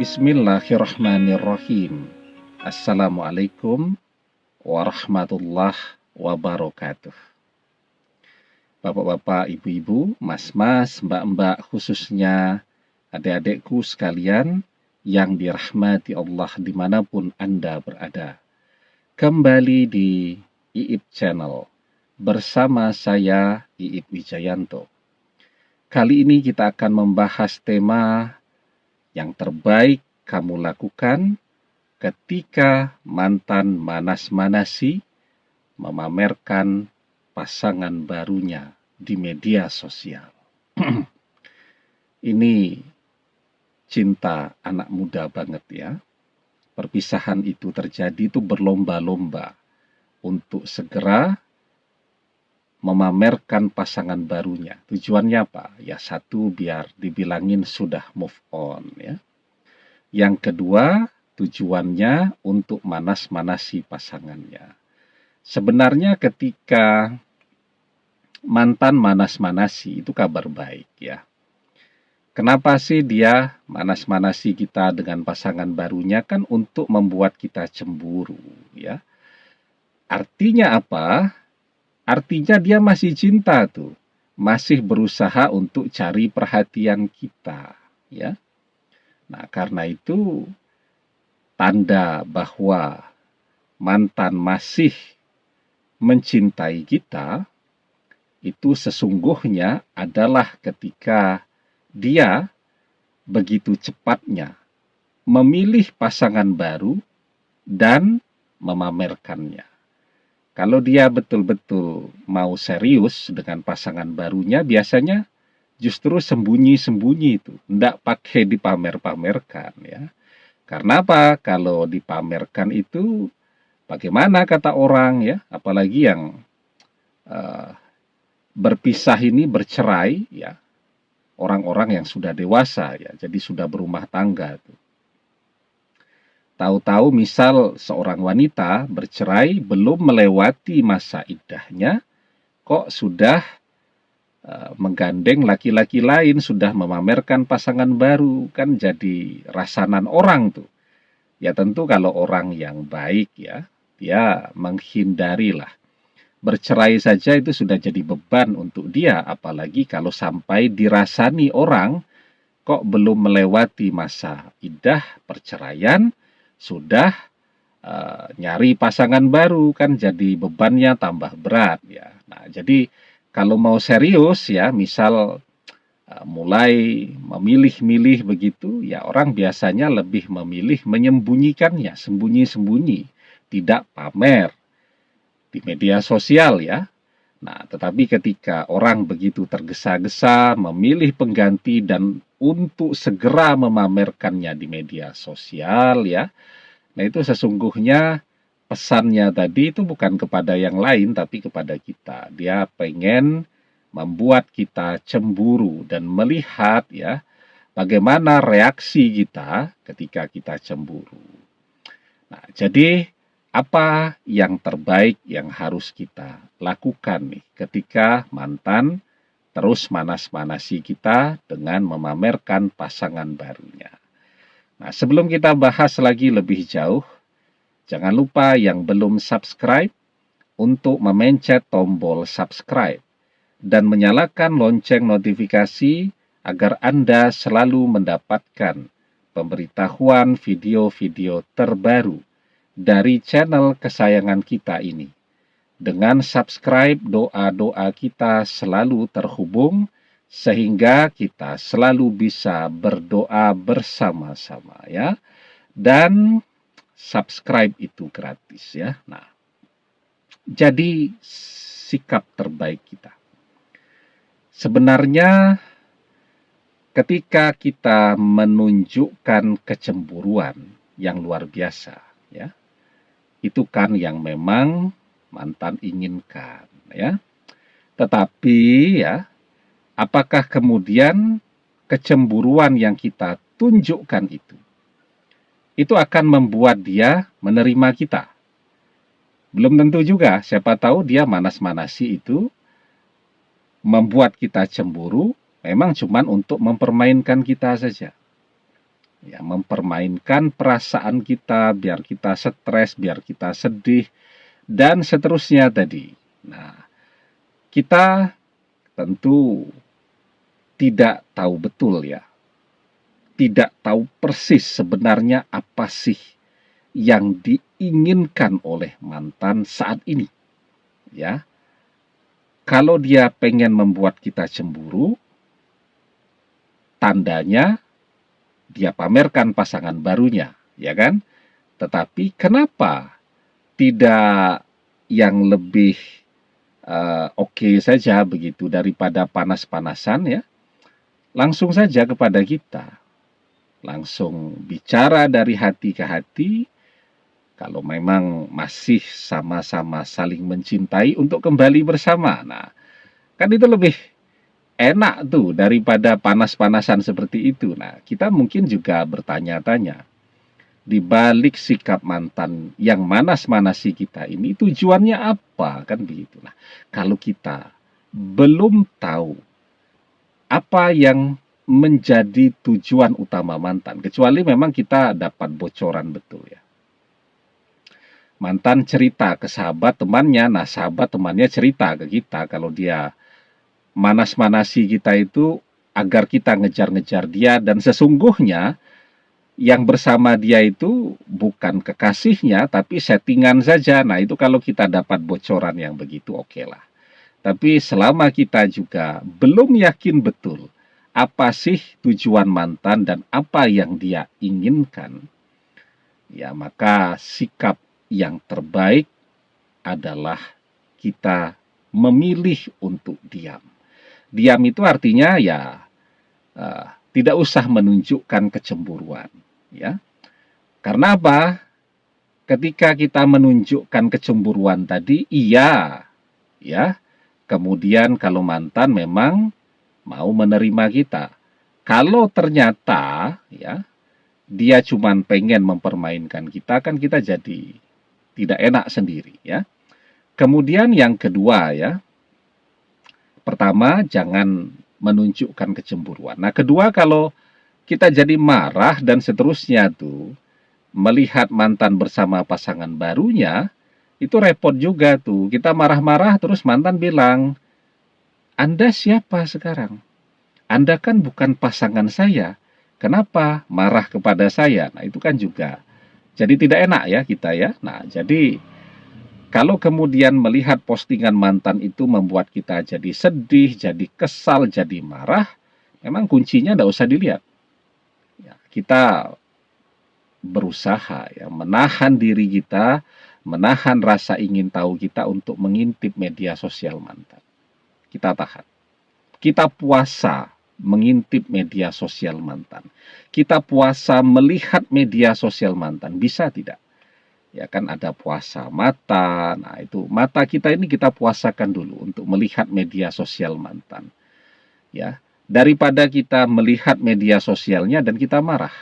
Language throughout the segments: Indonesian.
Bismillahirrahmanirrahim. Assalamualaikum warahmatullahi wabarakatuh. Bapak-bapak, ibu-ibu, mas-mas, mbak-mbak, khususnya adik-adikku sekalian yang dirahmati Allah dimanapun Anda berada. Kembali di Iip Channel bersama saya Iip Wijayanto. Kali ini kita akan membahas tema yang terbaik kamu lakukan ketika mantan manas-manasi memamerkan pasangan barunya di media sosial. Ini cinta anak muda banget ya. Perpisahan itu terjadi itu berlomba-lomba untuk segera memamerkan pasangan barunya. Tujuannya apa? Ya satu, biar dibilangin sudah move on ya. Yang kedua, tujuannya untuk manas-manasi pasangannya. Sebenarnya ketika mantan manas-manasi itu kabar baik ya. Kenapa sih dia manas-manasi kita dengan pasangan barunya? Kan untuk membuat kita cemburu ya. Artinya apa? Artinya dia masih cinta tuh, masih berusaha untuk cari perhatian kita, ya. Nah, karena itu tanda bahwa mantan masih mencintai kita itu sesungguhnya adalah ketika dia begitu cepatnya memilih pasangan baru dan memamerkannya. Kalau dia betul-betul mau serius dengan pasangan barunya, biasanya justru sembunyi-sembunyi itu. Tidak pakai dipamer-pamerkan ya. Karena apa? Kalau dipamerkan itu, bagaimana kata orang ya, apalagi yang berpisah ini, bercerai ya, orang-orang yang sudah dewasa ya, jadi sudah berumah tangga tuh. Tahu-tahu misal seorang wanita bercerai belum melewati masa iddahnya, kok sudah menggandeng laki-laki lain, sudah memamerkan pasangan baru, kan jadi rasanan orang tuh. Ya tentu kalau orang yang baik ya, dia menghindarilah. Bercerai saja itu sudah jadi beban untuk dia, apalagi kalau sampai dirasani orang, kok belum melewati masa iddah perceraian, sudah nyari pasangan baru, kan jadi bebannya tambah berat ya. Nah, jadi kalau mau serius ya, misal mulai memilih-milih begitu, ya orang biasanya lebih memilih menyembunyikannya, sembunyi-sembunyi, tidak pamer di media sosial ya. Nah, tetapi ketika orang begitu tergesa-gesa memilih pengganti dan untuk segera memamerkannya di media sosial ya, nah itu sesungguhnya pesannya tadi itu bukan kepada yang lain tapi kepada kita. Dia pengen membuat kita cemburu dan melihat ya bagaimana reaksi kita ketika kita cemburu. Nah, jadi apa yang terbaik yang harus kita lakukan nih ketika mantan terus manas-manasi kita dengan memamerkan pasangan barunya. Nah, sebelum kita bahas lagi lebih jauh, jangan lupa yang belum subscribe untuk memencet tombol subscribe dan menyalakan lonceng notifikasi agar Anda selalu mendapatkan pemberitahuan video-video terbaru dari channel kesayangan kita ini. Dengan subscribe, doa-doa kita selalu terhubung sehingga kita selalu bisa berdoa bersama-sama ya. Dan subscribe itu gratis ya. Nah, jadi sikap terbaik kita. Sebenarnya ketika kita menunjukkan kecemburuan yang luar biasa ya, itu kan yang memang mantan inginkan ya. Tetapi ya, apakah kemudian kecemburuan yang kita tunjukkan itu akan membuat dia menerima kita? Belum tentu juga. Siapa tahu dia manas-manasi itu membuat kita cemburu memang cuman untuk mempermainkan kita saja. ya, mempermainkan perasaan kita biar kita stres, biar kita sedih, dan seterusnya tadi. Nah, kita tentu tidak tahu betul ya, tidak tahu persis sebenarnya apa sih yang diinginkan oleh mantan saat ini. Ya, kalau dia pengen membuat kita cemburu, tandanya dia pamerkan pasangan barunya, ya kan? Tetapi kenapa tidak yang lebih oke saja begitu daripada panas-panasan ya? Langsung saja kepada kita, langsung bicara dari hati ke hati. Kalau memang masih sama-sama saling mencintai untuk kembali bersama, nah kan itu lebih enak tuh daripada panas-panasan seperti itu. Nah, kita mungkin juga bertanya-tanya, di balik sikap mantan yang manas-manasi kita ini tujuannya apa, kan begitu. Nah, kalau kita belum tahu apa yang menjadi tujuan utama mantan, kecuali memang kita dapat bocoran betul ya. Mantan cerita ke sahabat temannya, nah sahabat temannya cerita ke kita kalau dia manas-manasi kita itu agar kita ngejar-ngejar dia, dan sesungguhnya yang bersama dia itu bukan kekasihnya tapi settingan saja. Nah, itu kalau kita dapat bocoran yang begitu, oke lah. Tapi selama kita juga belum yakin betul apa sih tujuan mantan dan apa yang dia inginkan, ya maka sikap yang terbaik adalah kita memilih untuk diam. Diam itu artinya ya tidak usah menunjukkan kecemburuan, ya. Karena apa? Ketika kita menunjukkan kecemburuan tadi, iya, ya. Kemudian kalau mantan memang mau menerima kita. Kalau ternyata ya dia cuman pengen mempermainkan kita, kan kita jadi tidak enak sendiri, ya. Kemudian yang kedua ya, pertama jangan menunjukkan kecemburuan. Nah, kedua, kalau kita jadi marah dan seterusnya tuh, melihat mantan bersama pasangan barunya, itu repot juga tuh. Kita marah-marah terus mantan bilang, "Anda siapa sekarang? Anda kan bukan pasangan saya. Kenapa marah kepada saya?" Nah, itu kan juga jadi tidak enak ya kita ya. Nah, jadi kalau kemudian melihat postingan mantan itu membuat kita jadi sedih, jadi kesal, jadi marah, memang kuncinya tidak usah dilihat. Ya, kita berusaha ya menahan diri kita, menahan rasa ingin tahu kita untuk mengintip media sosial mantan. Kita tahan. Kita puasa mengintip media sosial mantan. Kita puasa melihat media sosial mantan. Bisa tidak? Ya kan ada puasa mata. Nah, itu mata kita ini kita puasakan dulu untuk melihat media sosial mantan. Ya, daripada kita melihat media sosialnya dan kita marah.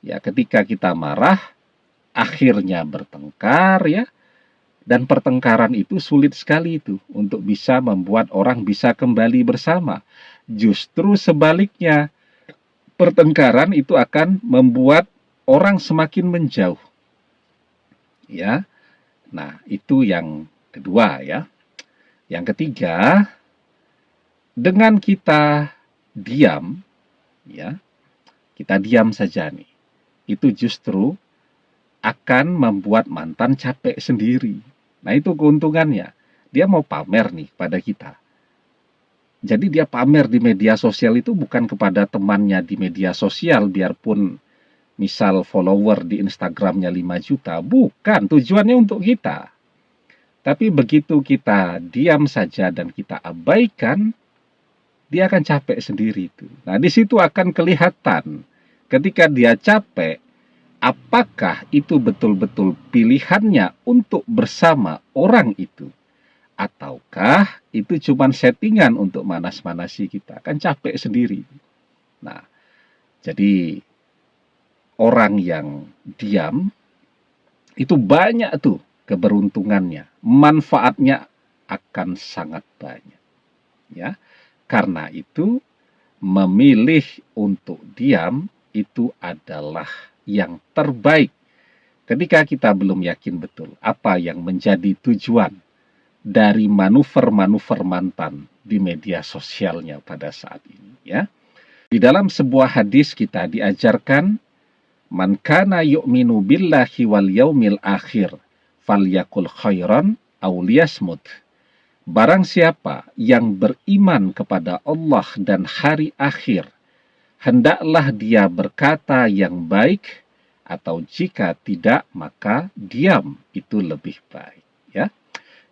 Ya, ketika kita marah, akhirnya bertengkar ya. Dan pertengkaran itu sulit sekali itu untuk bisa membuat orang bisa kembali bersama. Justru sebaliknya, pertengkaran itu akan membuat orang semakin menjauh. Ya. Nah, itu yang kedua ya. Yang ketiga, dengan kita diam ya, kita diam saja nih. Itu justru akan membuat mantan capek sendiri. Nah, itu keuntungannya. Dia mau pamer nih pada kita. Jadi dia pamer di media sosial itu bukan kepada temannya di media sosial, biarpun misal follower di Instagramnya 5 juta. Bukan, tujuannya untuk kita. Tapi begitu kita diam saja dan kita abaikan, dia akan capek sendiri itu. Nah, di situ akan kelihatan ketika dia capek, apakah itu betul-betul pilihannya untuk bersama orang itu, ataukah itu cuma settingan untuk manas-manasi kita, kan capek sendiri. Nah, jadi orang yang diam itu banyak tuh keberuntungannya, manfaatnya akan sangat banyak. Ya, karena itu memilih untuk diam itu adalah yang terbaik ketika kita belum yakin betul apa yang menjadi tujuan dari manuver-manuver mantan di media sosialnya pada saat ini, ya. Di dalam sebuah hadis kita diajarkan, man kana yu'minu billahi wal yaumil akhir falyakul khairan aw liyasmut. Barang siapa yang beriman kepada Allah dan hari akhir, hendaklah dia berkata yang baik, atau jika tidak maka diam, itu lebih baik, ya.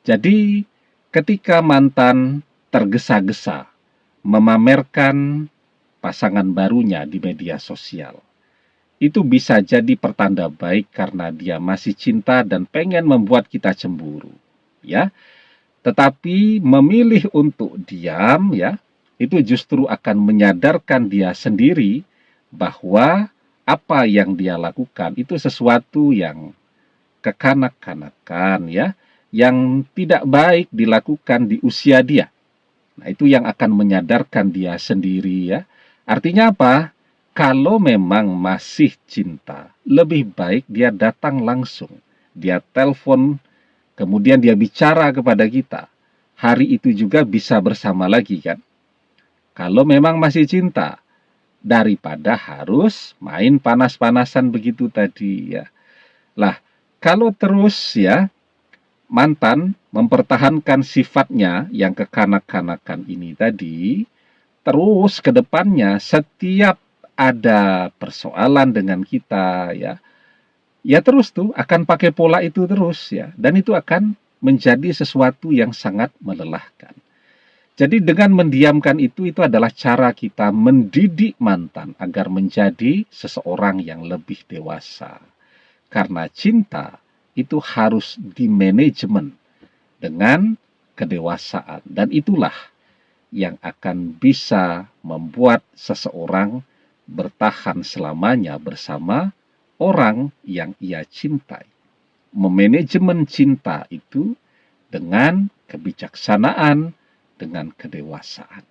Jadi ketika mantan tergesa-gesa memamerkan pasangan barunya di media sosial, itu bisa jadi pertanda baik karena dia masih cinta dan pengen membuat kita cemburu, ya. Tetapi memilih untuk diam, ya, itu justru akan menyadarkan dia sendiri bahwa apa yang dia lakukan itu sesuatu yang kekanak-kanakan, ya, yang tidak baik dilakukan di usia dia. Nah, itu yang akan menyadarkan dia sendiri, ya. Artinya apa? Kalau memang masih cinta, lebih baik dia datang langsung. Dia telepon, kemudian dia bicara kepada kita. Hari itu juga bisa bersama lagi, kan? Kalau memang masih cinta, daripada harus main panas-panasan begitu tadi, ya. Lah, kalau terus, ya, mantan mempertahankan sifatnya yang kekanak-kanakan ini tadi, terus ke depannya setiap ada persoalan dengan kita, ya, ya terus tuh akan pakai pola itu terus, ya, dan itu akan menjadi sesuatu yang sangat melelahkan. Jadi dengan mendiamkan itu adalah cara kita mendidik mantan agar menjadi seseorang yang lebih dewasa. Karena cinta itu harus dimanajemen dengan kedewasaan. Dan itulah yang akan bisa membuat seseorang bertahan selamanya bersama orang yang ia cintai. Memanajemen cinta itu dengan kebijaksanaan, dengan kedewasaan.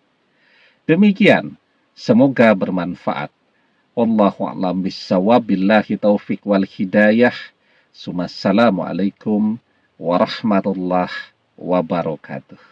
Demikian, semoga bermanfaat. Wallahu a'lam bishawab, billahi taufik wal hidayah. Assalamualaikum warahmatullahi wabarakatuh.